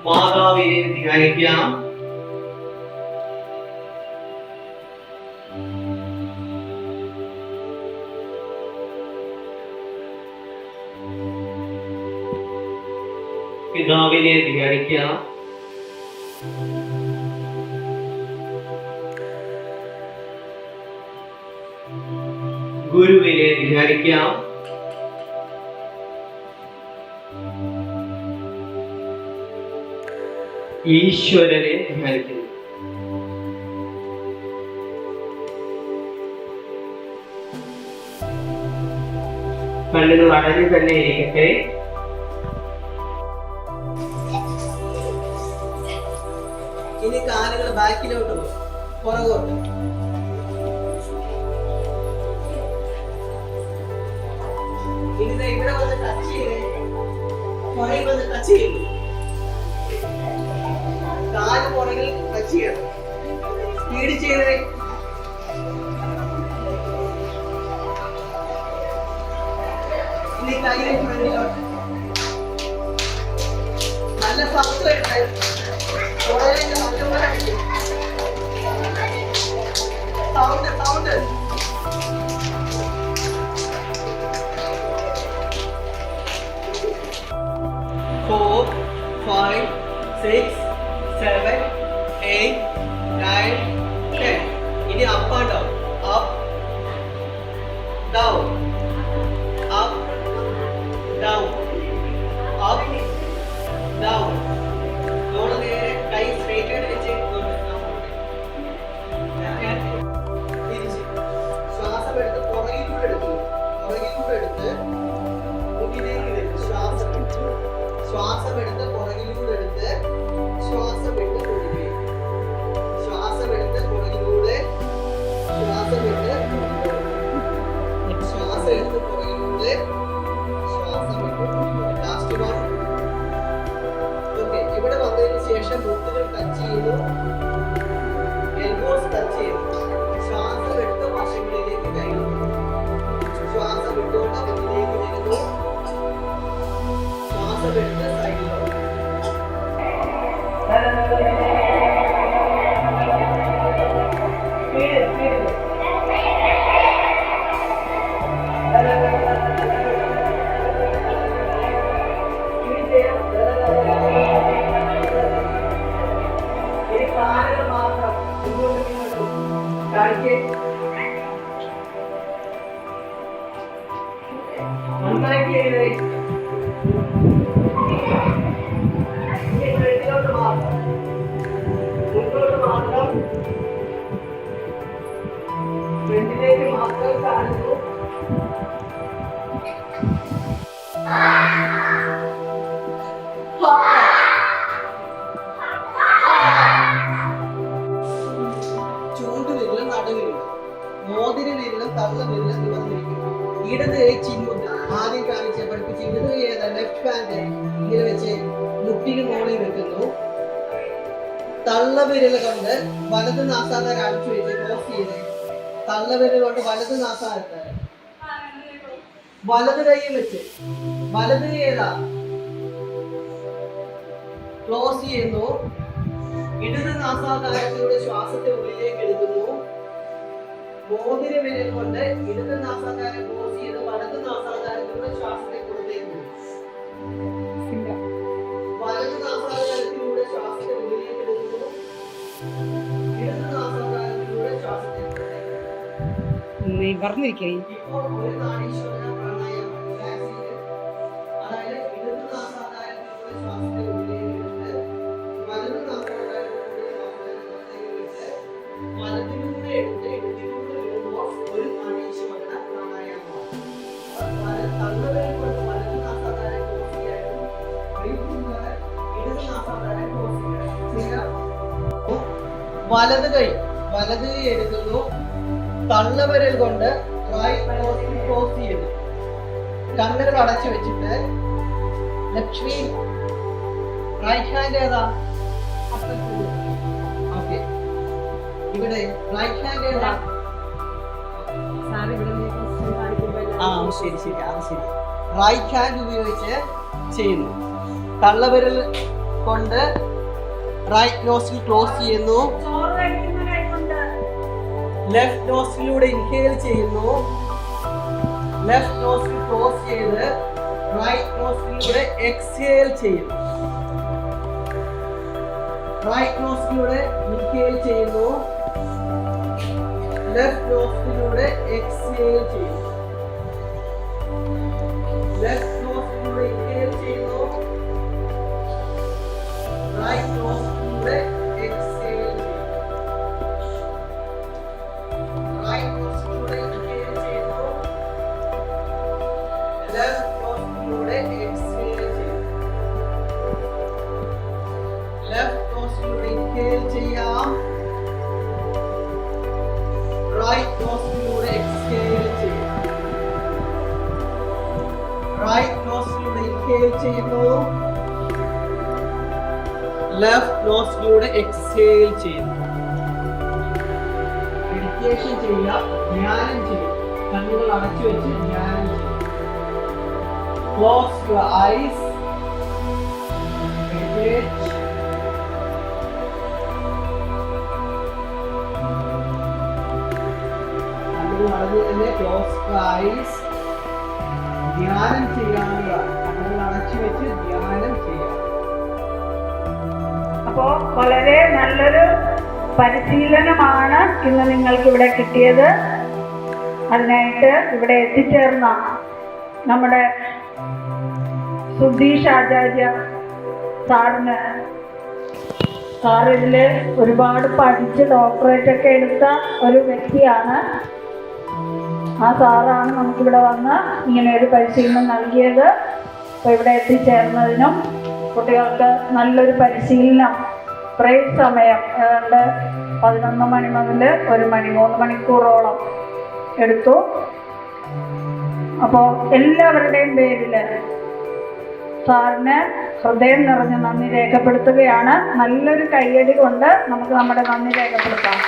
മാതാവിനെ ധ്യാനിക്കാം. പിതാവിനെ ധ്യാനിക്കാം. ഗുരുവിനെ ധ്യാനിക്കാം. ഈശ്വരനെ ധ്യാനിക്കുന്നു. കണ്ണുകൾ അടഞ്ഞു തന്നെ ഇരിക്കട്ടെ. ഇനി കാലുകൾ ബാക്കിലോട്ട് പുറകോട്ട്. ഇനി ഇവിടെ വന്ന് ടച്ച് ചെയ്തേ, പുറകിൽ വന്ന് ടച്ച് ചെയ്യുന്നു. കാല് പുറകിൽ ടച്ച് ചെയ്യണം. സ്പീഡ് ചെയ്തേ. ഇനി കയ്യിലെ ഫ്രണ്ടിലോട്ട് നല്ല സൗണ്ട് വരട്ടെ. സൗണ്ട് 4, 5, 6, 7, 8, 9, 10. ഇനി up and down. Up down, up down, up down. നമ്മൾ നേരെ കൈ സ്ട്രേറ്റ് ആയിട്ട് വെച്ച് തിരിച്ച് ശ്വാസം എടുത്ത് പുറകിലൂടെ എടുത്തു. പുറകിലൂടെ എടുത്ത് മുന്നിലേക്ക് എടുത്ത് ശ്വാസം എടുത്ത് പുറകിലൂടെ എടുത്ത് ശ്വാസം വിട്ട് ഒഴുകി. ശ്വാസം എടുത്ത് പുറകിലൂടെ ശ്വാസം വിട്ട് ശ്വാസം എടുത്ത് പുറകിലൂടെ ശ്വാസം വിട്ട്. Last one. ഓക്കെ, ഇവിടെ വന്നതിന് ശേഷം മുട്ടുകൾ ടച്ച് ചെയ്തു, എൽബോസ് ടച്ച് ചെയ്തു. ശ്വാസം എടുത്ത് വശങ്ങളിലേക്ക് കയറുന്നു. ശ്വാസം വിട്ടുകൊണ്ട് മുന്നിലേക്ക് വരുന്നു. ശ്വാസം എടുത്ത് സൈഡിലോട്ട്. ഫ്രണ്ടിലേക്ക് മാത്രം കാണുന്നു. ചൂണ്ടുവിരലും നടുവിരലും മോതിരവിരലും തള്ളവിരലും നിവർന്നിരിക്കുന്നു. ഇടത് കൈ ചിഹ്നം ആദ്യം കാണിച്ച് പഠിപ്പിച്ച് ഇടത് കൈ ഏതാ? ലെഫ്റ്റ് ഹാൻഡ് ഇങ്ങനെ വെച്ച് മുട്ടിന് മോളിൽ വെക്കുന്നു. തള്ളവിരൽ കൊണ്ട് വലത് നാസാധാരം അടിച്ചു വെച്ച് ക്ലോസ് ചെയ്ത് തള്ളവിരൽ കൊണ്ട് വലത് നാസാധാരം വലത് കൈ വെച്ച് വലത് കൈ ഏതാ? ക്ലോസ് ചെയ്യുന്നു. ഇടത് നാസാധാരത്തിലൂടെ ശ്വാസത്തെ ഉള്ളിലേക്ക് എടുക്കുന്നു. മോതിര വിരൽ കൊണ്ട് ഇടത് നാസാധാരം ക്ലോസ് ചെയ്ത് വലത് നാസാധാരത്തിലൂടെ ശ്വാസത്തെ പുറത്തേക്ക് വിടുന്നു. വലത് നാസാധാരത്തിലൂടെ ശ്വാസത്തെ ഉള്ളിലേക്ക് എടുക്കുന്നു. ഇടത് നാസാധാരത്തിലൂടെ ശ്വാസത്തെ പറഞ്ഞിരിക്കേ. ഇപ്പോൾ ഒരു നാഡീശ്വര പ്രാണായാമം. അതായത് ഇടത് നാസാധാരത്തിലൂടെ ശ്വാസത്തെ ഉള്ളിലേക്ക് എടുത്ത് വലത് നാസാധാരത്തിലൂടെ ശ്വാസത്തെ പുറത്തേക്ക് വിട്ട് വലതിലൂടെ എടുത്ത് ഇടതിലൂടെ വിടുമ്പോൾ ഒരു നാഡീശ്വര പ്രാണായാമമാണ്. തള്ളവിരൽ കൊണ്ട് വലത് നാസാധാരം ക്ലോസ് ചെയ്യാനും ഇടത് നാസാധാരം ക്ലോസ് ചെയ്യാനും. വലത് കൈ എടുക്കുന്നു. തള്ളവിരൽ കൊണ്ട് ക്ലോസ് ചെയ്യുന്നു. കണ്ണുകൾ അടച്ചു വെച്ചിട്ട് ലക്ഷ്മി റൈറ്റ് ഹാൻഡ് ഏതാ? ഓക്കെ, ഇവിടെ റൈറ്റ് ഹാൻഡ് ഏതാ? ശരി, അത് ശരി. റൈറ്റ് ഹാൻഡ് ഉപയോഗിച്ച് ചെയ്യുന്നു. തള്ളവിരൽ കൊണ്ട് റൈറ്റ് നോസ്ട്രിൽ ക്ലോസ് ചെയ്യുന്നു. ലെഫ്റ്റ് നോസ്ട്രിലൂടെ ഇൻഹേൽ ചെയ്യുന്നു. ലെഫ്റ്റ് നോസ്ട്രിൽ ക്ലോസ് ചെയ്ത് റൈറ്റ് നോസ്ട്രിലൂടെ എക്സ്ഹേൽ ചെയ്യുന്നു. റൈറ്റ് നോസ്ട്രിലൂടെ ഇൻഹേൽ ചെയ്യുന്നു. ലെഫ്റ്റ് നോസ്ട്രിലൂടെ എക്സ്ഹേൽ ചെയ്യുന്നു. ലെഫ്റ്റ് നോസ്ട്രിലൂടെ ഇൻഹേൽ ചെയ്യുന്നു. റൈറ്റ് നോസ്ട്രിലൂടെ എക്സ്ഹേൽ ചെയ്യുന്നു. റൈറ്റ് നോസ്ട്രിലൂടെ ഇൻഹേൽ ചെയ്യുന്നു. ലെഫ്റ്റ് നോസ്ട്രിലൂടെ എക്സ്ഹേൽ ചെയ്യുന്നു. ലെഫ്റ്റ് നോസ്ട്രിലൂടെ ഇൻഹേൽ ചെയ്യാം. റൈറ്റ് നോസ്ട്രിലൂടെ എക്സ്ഹേൽ ചെയ്യാം. റൈറ്റ് നോസ്ട്രിലൂടെ ഇൻഹേൽ ചെയ്യുന്നു. ലെഫ്റ്റ് നോസ്ട്രിലൂടെ എക്സ്ഹേൽ ചെയ്യുന്നു. മെഡിറ്റേഷൻ ചെയ്യുക, ധ്യാനം ചെയ്യുക. കണ്ണുകൾ അടച്ചു വെച്ച് ധ്യാനം ചെയ്യുക. Close your eyes. Meditate. കണ്ണുകൾ അടഞ്ഞു തന്നെ ക്ലോസ് your eyes. ധ്യാനം ചെയ്യാവുന്നതാണ്. കണ്ണുകൾ അടച്ചു വെച്ച് ധ്യാനം ചെയ്യാം. അപ്പോൾ വളരെ നല്ലൊരു പരിശീലനമാണ് ഇന്ന് നിങ്ങൾക്ക് ഇവിടെ കിട്ടിയത്. അതിനായിട്ട് ഇവിടെ എത്തിച്ചേർന്ന നമ്മുടെ സുധീഷ് ആചാര്യ സാറിന്, സാർ ഇതിൽ ഒരുപാട് പഠിച്ച് ഡോക്ടറേറ്റ് ഒക്കെ എടുത്ത ഒരു വ്യക്തിയാണ്. ആ സാറാണ് നമുക്കിവിടെ വന്ന് ഇങ്ങനെ ഒരു പരിശീലനം നൽകിയത്. അപ്പോൾ ഇവിടെ എത്തിച്ചേർന്നതിനും കുട്ടികൾക്ക് നല്ലൊരു പരിശീലനം ബ്രേക്ക് സമയം ഏതാണ്ട് 11 മണി മുതൽ 1 മണി 3 മണിക്കൂറോളം എടുത്തു. അപ്പോൾ എല്ലാവരുടെയും പേരിൽ സാറിന് ഹൃദയം നിറഞ്ഞ നന്ദി രേഖപ്പെടുത്തുകയാണ്. നല്ലൊരു കയ്യടി കൊണ്ട് നമുക്ക് നമ്മുടെ നന്ദി രേഖപ്പെടുത്താം.